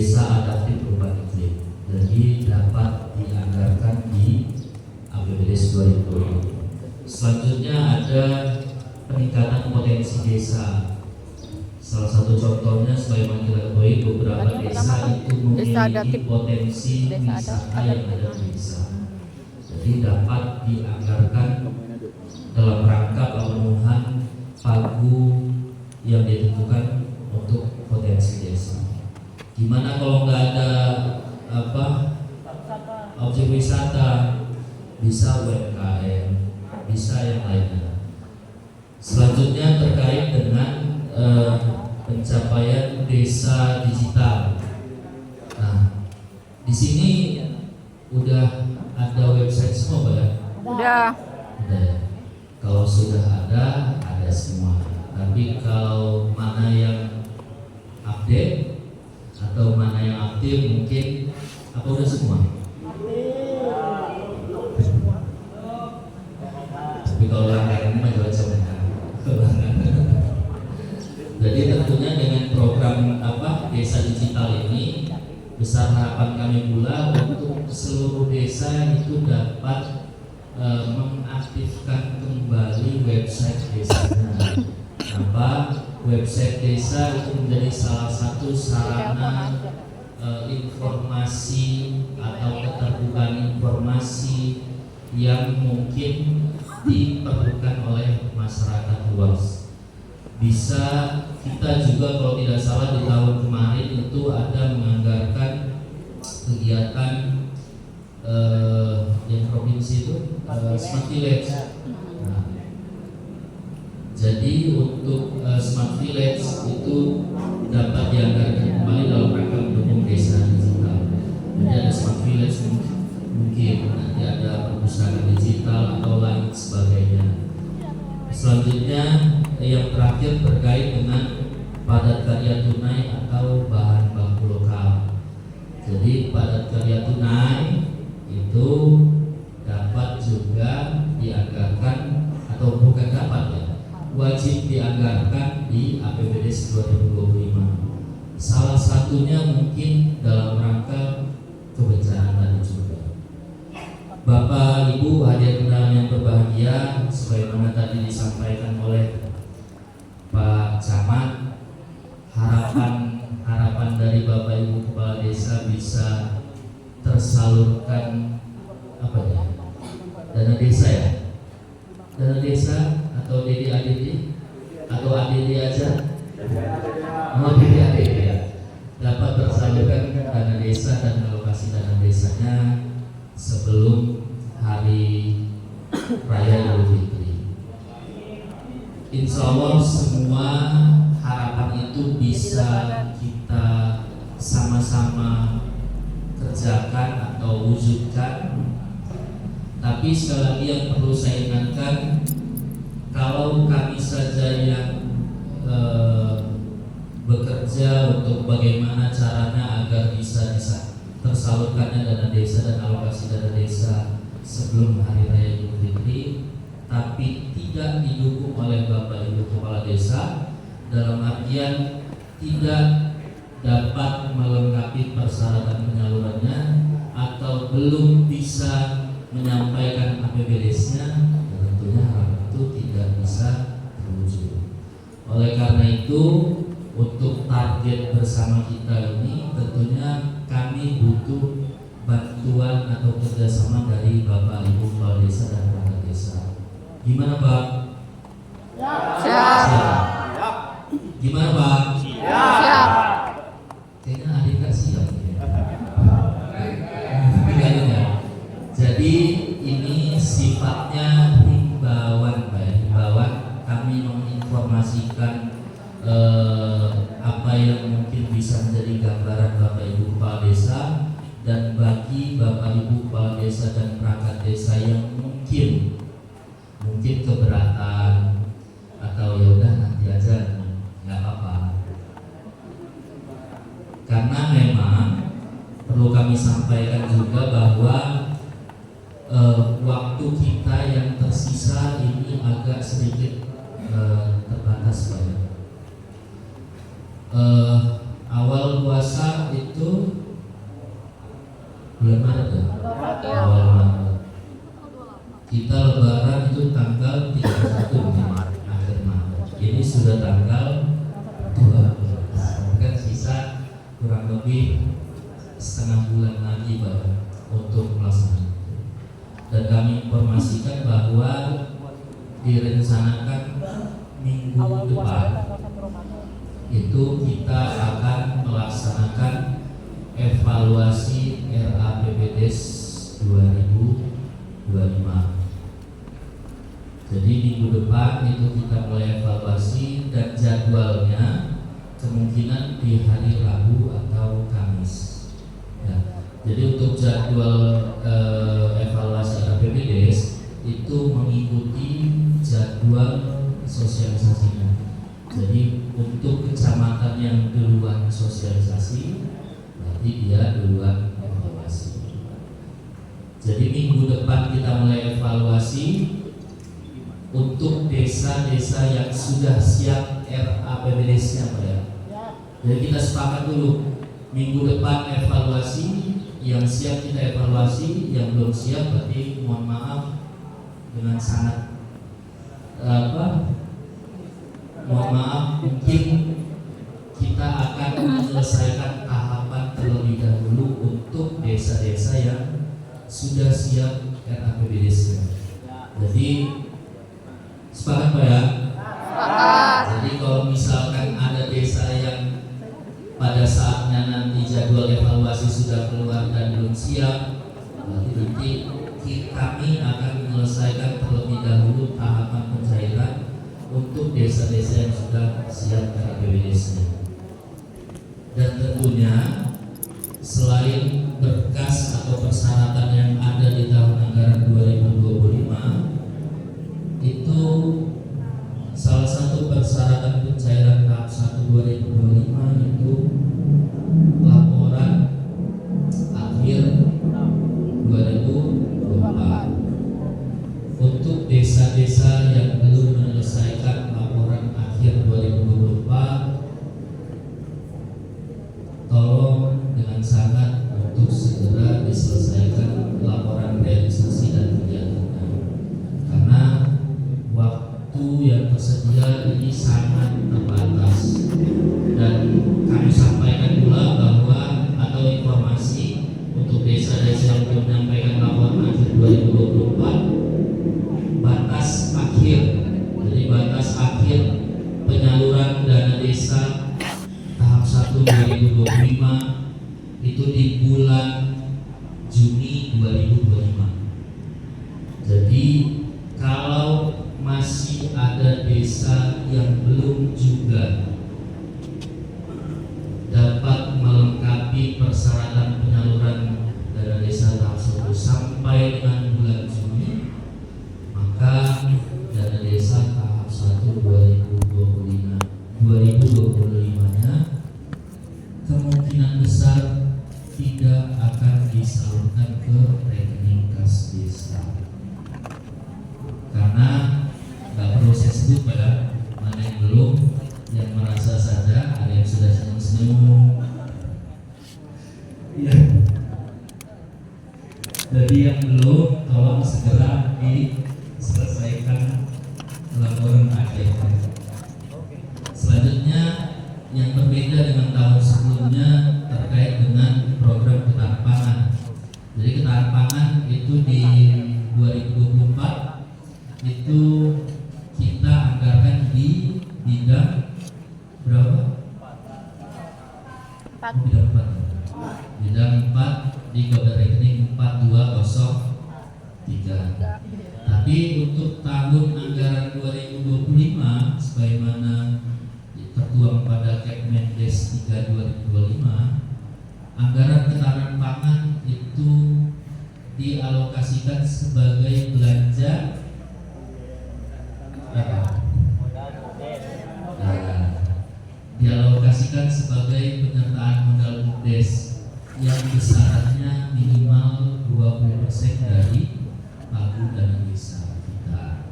desa adaptif perubahan iklim. Jadi dapat dianggarkan di APBDes 2020. Selanjutnya ada peningkatan potensi desa. Salah satu contohnya sebagaimana kita ketahui beberapa desa itu memiliki potensi wisata yang ada di desa. Jadi dapat dianggarkan dalam rangka pemenuhan pagu yang ditentukan untuk potensi desa. Gimana kalau nggak ada objek wisata, bisa UMKM, bisa yang lainnya. Selanjutnya terkait dengan pencapaian desa digital. Nah, di sini udah ada website semua, Pak ya? Udah. Udah. Kalau sudah ada semua. Tapi kalau mana yang update atau mana yang aktif mungkin apa udah semua? Tapi kalau langganan mah coba. Jadi tentunya dengan program desa digital ini besar harapan kami pula untuk seluruh desa itu dapat mengaktifkan kembali website desanya. Website desa itu menjadi salah satu sarana informasi atau keterbukaan informasi yang mungkin diperlukan oleh masyarakat luas. Bisa kita juga kalau tidak salah di tahun kemarin itu ada menganggarkan kegiatan yang provinsi itu Smart Village. Nah, jadi untuk Smart Village itu dapat dianggarkan kembali dalam rangka mendukung desa digital. Jadi ada Smart Village mungkin nanti ada perpustakaan digital atau lain sebagainya. Selanjutnya yang terakhir terkait dengan padat karya tunai atau bahan baku lokal. Jadi padat karya tunai itu dapat juga dianggarkan atau bukan dapat ya, wajib dianggarkan di APBDes 2025. Salah satunya mungkin dalam rangka kebencanaan tadi juga. Bapak Ibu hadirin undangan yang berbahagia, sebagaimana tadi disampaikan oleh Pak Camat, harapan dari Bapak Ibu Kepala Desa bisa tersalurkan dana desa ya, dana desa atau DD-ADD atau ADD aja, mau DD-ADD ya, dapat tersalurkan dana desa dan alokasi dana desanya sebelum hari raya Idul Fitri. Insya Allah semua harapan itu bisa kita sama-sama kerjakan atau wujudkan. Tapi sekali lagi yang perlu saya ingatkan, kalau kami saja yang bekerja untuk bagaimana caranya agar bisa tersalurkannya dana desa dan alokasi dana desa sebelum hari raya Idul Fitri, tapi tidak didukung oleh Bapak Ibu Kepala Desa, dalam artian tidak dapat melengkapi persyaratan penyalurannya atau belum bisa menyampaikan APBDes-nya, tentunya harapan itu tidak bisa terwujud. Oleh karena itu, untuk target bersama kita ini tentunya kami butuh bantuan atau kerjasama dari Bapak Ibu Kepala Desa dan perangkat desa. Gimana Pak? Siap. Gimana Pak? Siap. Kayaknya adik nggak siap. Jadi ini sifatnya himbauan, Pak. Himbauan kami menginformasikan apa yang mungkin bisa menjadi gambaran Bapak Ibu Kepala Desa, dan bagi Bapak Ibu Kepala Desa dan perangkat desa yang mungkin keberatan atau ya udah nanti aja nggak apa-apa, karena memang perlu kami sampaikan juga bahwa waktu kita yang tersisa ini agak sedikit terbatas, Pak. awal puasa itu bulan Maret ya? Awal Maret. Kita lebaran itu tanggal 31 akhir Maret. Ini sudah tanggal 12. Kan sisa kurang lebih setengah bulan lagi Pak untuk melaksanakan. Dan kami informasikan bahwa direncanakan minggu depan itu kita akan melaksanakan evaluasi RAPBDes 2025. Jadi minggu depan itu kita mulai evaluasi dan jadwalnya kemungkinan di hari Rabu atau Kamis. Ya. Jadi untuk jadwal evaluasi RAPBDes itu mengikuti jadwal sosialisasinya. Jadi untuk kecamatan yang duluan sosialisasi, berarti dia duluan evaluasi. Jadi minggu depan kita mulai evaluasi untuk desa-desa yang sudah siap RAPBDes-nya Pak ya. Jadi kita sepakat dulu minggu depan evaluasi, yang siap kita evaluasi, yang belum siap berarti mohon maaf dengan sangat mohon maaf, mungkin kita akan menyelesaikan tahapan terlebih dahulu untuk desa-desa yang sudah siap RAPBDes-nya. Jadi sepakat Pak ya? Sepakat. Jadi kalau misalkan ada desa yang pada saatnya nanti jadwal evaluasi sudah keluar dan belum siap, berarti nanti kami akan menyelesaikan terlebih dahulu tahapan pencairan untuk desa-desa yang sudah siap RAPBDes-nya. Dan tentunya selain berkas atau persyaratan yang ada di tahun anggaran 2025, itu salah satu persyaratan pencairan tahap 1 2025 itu laporan akhir 2024. Untuk desa-desa yang belum menyelesaikan laporan akhir 2024, tolong dengan sangat untuk segera diselesaikan laporan realisasi dan kegiatannya, karena waktu yang tersedia ini sangat terbatas. Dan kami sampaikan pula bahwa atau informasi untuk desa-desa yang belum menyampaikan laporan akhir 2024, batas akhir, jadi batas akhir penyaluran dana desa tahap 1 2025 itu di bulan Juni 2025. Jadi kalau masih ada desa yang belum juga dapat melengkapi persyaratan penyaluran dana desa tahap 1 sampai dengan bulan Juni, maka dana desa tahap 1 2025-nya kemungkinan besar tidak akan disalurkan ke rekening kas desa. Karena nggak perlu saya sebut pada mana yang belum, yang merasa saja, ada yang sudah senyum-senyum. Ya. Jadi yang belum, tolong segera diselesaikan laporan akhir. Selanjutnya yang berbeda dengan tahun sebelumnya terkait dengan program ketahanan pangan. Jadi ketahanan pangan itu di 2024 itu kita anggarkan di bidang berapa? Bidang 4. Bidang 4 di kode rekening 4203. Tapi untuk tahun anggaran 2025 sebagaimana tertuang pada Kepmendes 3 2025, anggaran ketahanan pangan itu dialokasikan sebagai belanja dialokasikan sebagai penyertaan modal BUMDes yang besarannya minimal 20% dari pagu dana desa kita.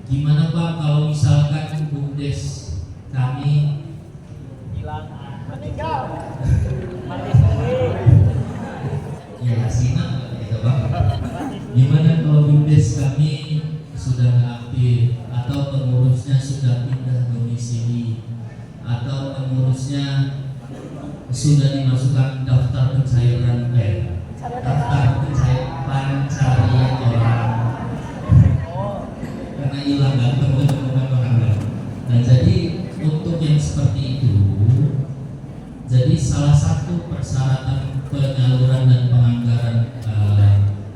Gimana Pak kalau misalkan BUMDes kami hilang? Ya asinan gitu Bang. Gimana kalau BUMDes kami sudah nggak aktif, atau pengurusnya sudah pindah domisili, atau pengurusnya sudah dimasukkan daftar pencairan pencarian orang karena hilang dan temukan orang. Nah jadi untuk yang seperti itu, jadi salah satu persyaratan penyaluran dan penganggaran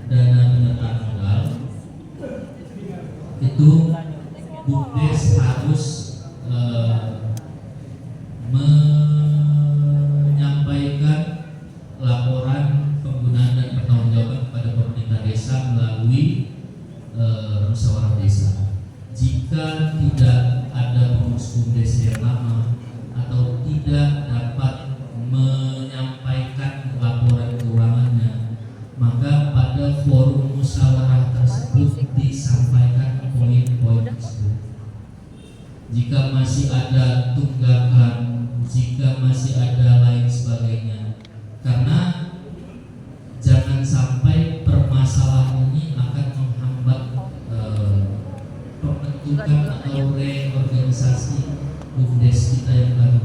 dana penyertaan modal itu BUMDes harus menyampaikan laporan penggunaan dan pertanggungjawaban kepada pemerintah desa melalui musyawarah desa. Jika tidak ada pengurus BUMDes yang lama atau tidak dapat menyampaikan laporan keuangannya, maka pada forum musyawarah tersebut disampaikan poin-poin tersebut. Jika masih ada tunggakan, jika masih ada lain sebagainya, karena jangan sampai permasalahan ini akan menghambat pembentukan atau reorganisasi BUMDes kita yang baru.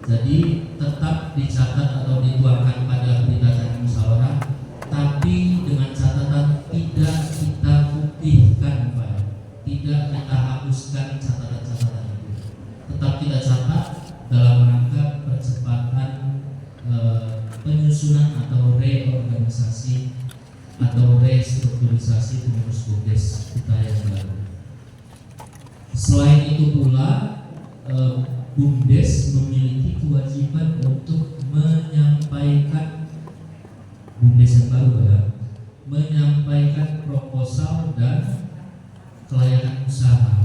Jadi tetap dicatat atau dituangkan pada berita acara musyawarah, tapi dengan catatan tidak kita putihkan, Pak. Tidak kita hapuskan catatan-catatan itu. Tetap kita catat dalam rangka percepatan penyusunan atau reorganisasi atau restrukturisasi pengurus BUMDes kita yang baru. Selain itu pula BUMDes memiliki kewajiban untuk menyampaikan BUMDes yang baru ya, menyampaikan proposal dan kelayakan usaha.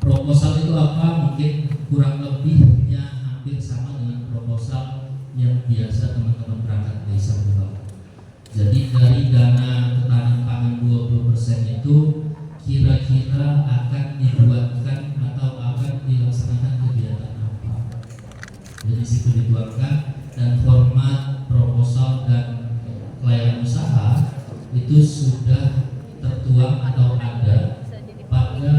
Proposal itu apa? Mungkin kurang lebihnya hampir sama dengan proposal yang biasa teman-teman perangkat desa buat. Jadi dari dana ketahanan pangan 20% itu kira-kira akan dibuatkan atau akan dilaksanakan kegiatan apa. Jadi situ dituangkan, dan format proposal dan kelayakan usaha itu sudah tertuang atau ada pada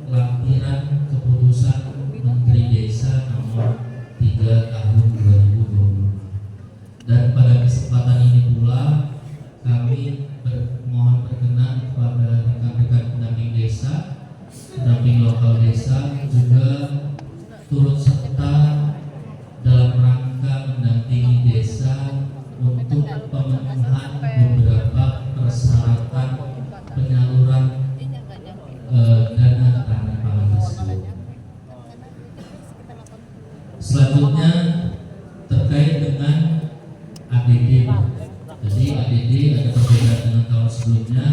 lampiran keputusan Menteri Desa nomor 3 tahun 2020. Dan pada kesempatan ini pula kami mohon berkenan kepada rekan-rekan pendamping desa, pendamping lokal desa juga turut serta dalam rangka mendampingi desa untuk pemenuhan beberapa persyaratan penyaluran dana ketahanan pangan tersebut. Selanjutnya terkait dengan ADD. Jadi ADD ada perbedaan dengan tahun sebelumnya.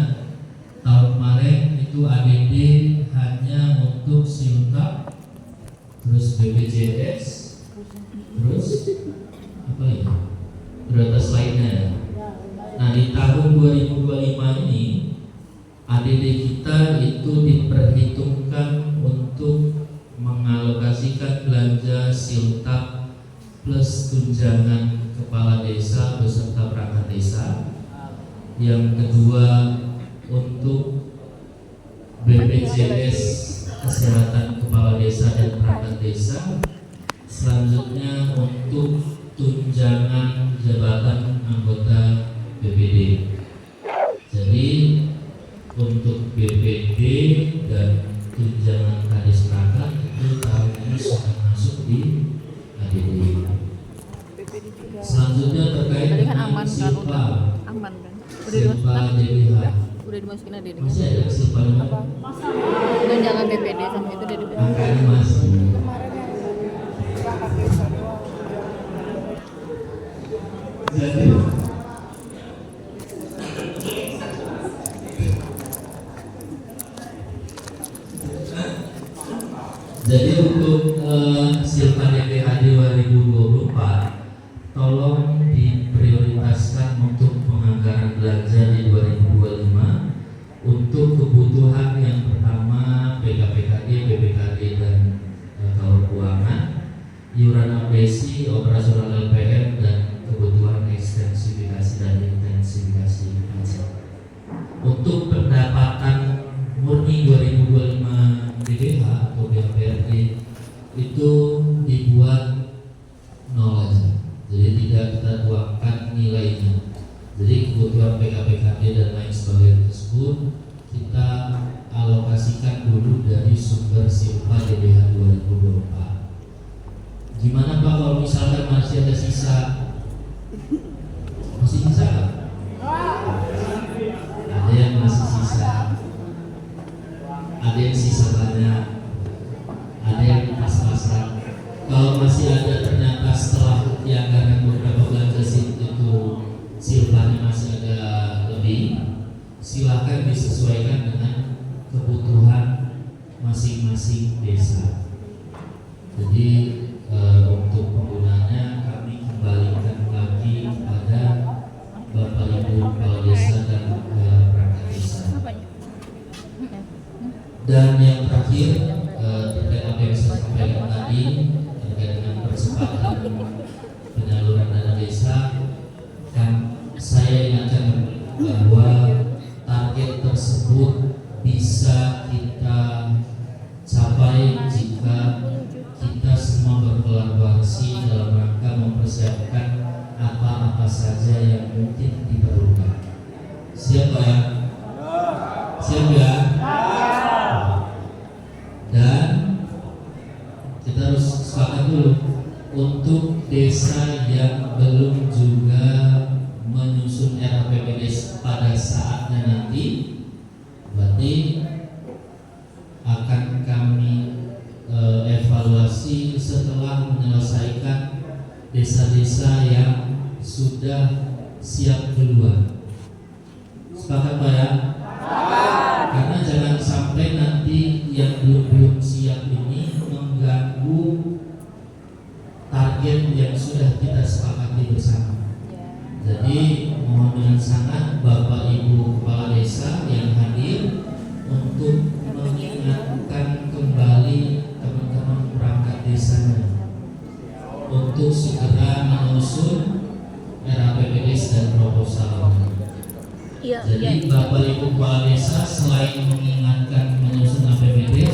Tahun kemarin itu ADD hanya untuk Siltap, terus BPJS, terus apa ya? Prioritas lainnya. Nah di tahun 2025 ini ADD kita itu diperhitungkan untuk mengalokasikan belanja Siltap plus tunjangan kepala desa beserta perangkat desa. Yang kedua untuk BPJS kesehatan kepala desa dan perangkat desa. Selanjutnya untuk tunjangan jabatan anggota BPD. Jadi untuk BPD dan tunjangan kadis perangkat itu tahun ini sudah masuk di ADD. Selanjutnya terkait dengan Silpa, aman kan? Silpa DBH. Udah dimasukin ADD. Masih ada Silpa dengan Dan jangan BPD sama itu dari BPD. angkanya masih. Jadi untuk Silpa DBH 2024 tolong diprioritaskan untuk penganggaran belanja di 2025 untuk kebutuhan yang pertama PKPKD, BPKD dan keuangan, iuran kebutuhan PKPKD dan lain sebagainya tersebut kita alokasikan dulu dari sumber silpa DBH 2024. Gimana Pak kalau misalkan masih ada sisa? Masih sisa nggak? Ada yang masih sisa, ada yang sisa banyak, ada yang pas-pasan. Kalau masih ada ternyata setelah dianggarkan beberapa bulan ke itu silpanya masih ada lebih, silakan disesuaikan dengan kebutuhan masing-masing desa. Jadi untuk penggunanya kami kembalikan lagi kepada Bapak Ibu Kepala Desa dan perangkat desa. Dan yang terakhir terkait apa yang saya sampaikan tadi terkait dengan percepatan penyaluran dana desa, kan saya ingatkan bahwa target tersebut bisa kita capai jika kita semua berkolaborasi dalam rangka mempersiapkan apa-apa saja yang mungkin diperlukan. Siap ya? Siap ya? Dan kita harus sepakat dulu untuk desa yang belum juga menyusun RAPBD pada saatnya nanti, berarti akan kami evaluasi setelah menyelesaikan desa-desa yang sudah siap duluan. Sepakat Pak ya? Karena jangan sampai nanti yang belum siap ini mengganggu target yang sudah kita sepakati bersama. Jadi mohon dengan sangat Bapak Ibu Kepala Desa yang hadir untuk mengingatkan kembali teman-teman perangkat desanya untuk segera menyusun RAPBD dan proposal. Jadi Bapak Ibu Kepala Desa selain mengingatkan menyusun APBD,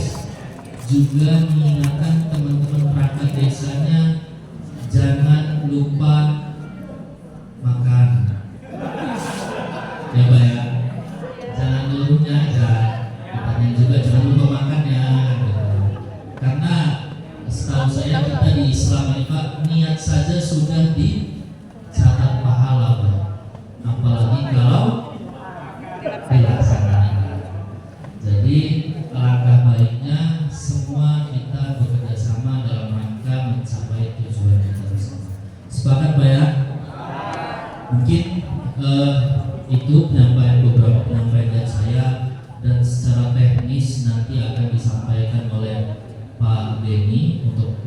juga mengingatkan teman-teman perangkat desanya jangan lupa makan. Ya Pak ya, jangan lupa aja. Ditanya juga jangan lupa makan ya. Karena setahu saya kita di Islam ini Pak, niat saja sudah dicatat pahala Pak. Apalagi kalau dilaksanakan. Jadi langkah baiknya semua kita bekerja sama dalam rangka mencapai tujuan kita bersama. Sepakat Pak ya? Mungkin itu beberapa penyampaian dari saya, dan secara teknis nanti akan disampaikan oleh Pak Denny untuk